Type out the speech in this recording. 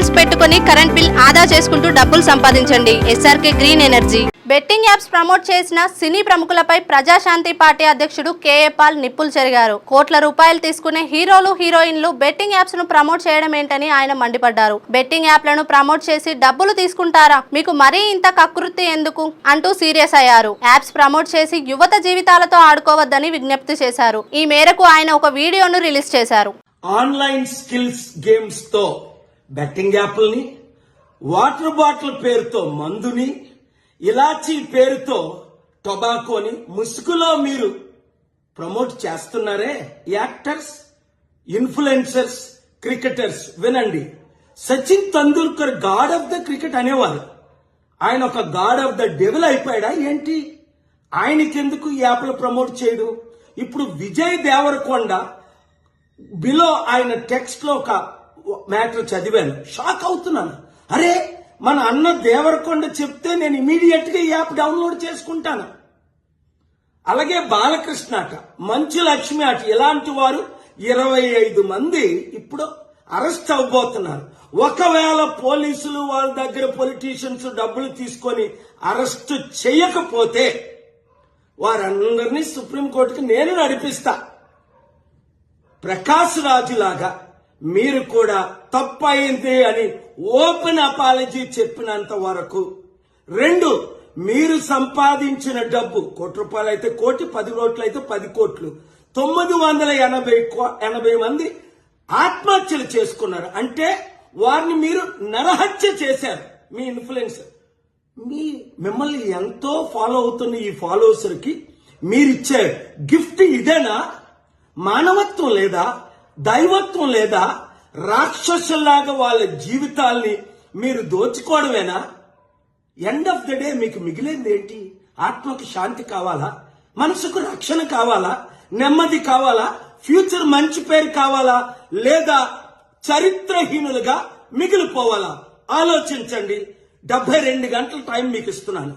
Sales పెట్టుకుని current bill ఆదా చేసుకుంటూ డబ్బులు సంపాదించండి. SRK green energy. Betting apps promote చేసిన సినీ ప్రముఖులపై ప్రజాశాంతి పార్టీ అధ్యక్షుడు KA పాల్ నిప్పులు చెరిగారు. కోట్ల రూపాయలు తీసుకునే హీరోలు హీరోయిన్లు బెట్టింగ్ యాప్స్ ను ప్రమోట్ చేయడం ఏంటని ఆయన మండిపడ్డారు. బెట్టింగ్ యాప్లను ప్రమోట్ చేసి డబ్బులు తీసుకుంటారా, మీకు మరీ ఇంత కకృతి ఎందుకు అంటూ సీరియస్ అయ్యారు. యాప్స్ ప్రమోట్ చేసి యువత జీవితాలతో ఆడుకోవద్దని విజ్ఞప్తి చేశారు. ఈ మేరకు ఆయన ఒక వీడియోను రిలీజ్ చేశారు. ఆన్లైన్ స్కిల్స్ గేమ్స్ తో బెట్టింగ్ యాప్లని, వాటర్ బాటిల్ పేరుతో మందుని, ఇలాచీ పేరుతో టొబాకోని ముసుగులో మీరు ప్రమోట్ చేస్తున్నారే. యాక్టర్స్, ఇన్ఫ్లుయెన్సర్స్, క్రికెటర్స్ వినండి. Sachin Tendulkar God of the cricket అనేవారు. ఆయన ఒక గాడ్ ఆఫ్ ద డెవిల్ అయిపోయాడా ఏంటి? ఆయనకెందుకు ఈ యాప్లు ప్రమోట్ చేయడు? ఇప్పుడు విజయ్ దేవరకొండ బిలో ఆయన టెక్స్ట్ లో ఒక మ్యాటర్ చదివాను, షాక్ అవుతున్నాను. అరే, మన అన్న దేవరకొండ చెప్తే నేను ఇమీడియట్ గా ఈ యాప్ డౌన్లోడ్ చేసుకుంటాను. అలాగే బాలకృష్ణ అట, మంచు లక్ష్మి అట, ఇలాంటి వారు 25 మంది ఇప్పుడు అరెస్ట్ అవ్వబోతున్నారు. ఒకవేళ పోలీసులు వాళ్ళ దగ్గర పొలిటీషియన్స్ డబ్బులు తీసుకొని అరెస్ట్ చేయకపోతే వారందరినీ సుప్రీంకోర్టుకి నేను నడిపిస్తా. ప్రకాష్ రాజు లాగా మీరు కూడా తప్పయింది అని ఓపెన్ అపాలజీ చెప్పినంత వరకు. 2, మీరు సంపాదించిన డబ్బు ₹1 అయితే 1 కోటి, 10 కోట్లు అయితే 10 కోట్లు. 980 మంది ఆత్మహత్యలు చేసుకున్నారు. అంటే వారిని మీరు నరహత్య చేశారు. మీ ఇన్ఫ్లుయెన్సర్ మిమ్మల్ని ఎంతో ఫాలో అవుతున్న ఈ ఫాలోవర్స్ కి మీరిచ్చే గిఫ్ట్ ఇదేనా? మానవత్వం లేదా? దైవత్వం లేదా? రాక్షసుల్లాగా వాళ్ళ జీవితాల్ని మీరు దోచుకోవడమేనా? ఎండ్ ఆఫ్ ద డే మీకు మిగిలింది ఏంటి? ఆత్మకు శాంతి కావాలా? మనసుకు రక్షణ కావాలా? నెమ్మది కావాలా? ఫ్యూచర్ మంచి పేరు కావాలా? లేదా చరిత్రహీనులుగా మిగిలిపోవాలా? ఆలోచించండి. 72 గంటల టైం మీకు ఇస్తున్నాను.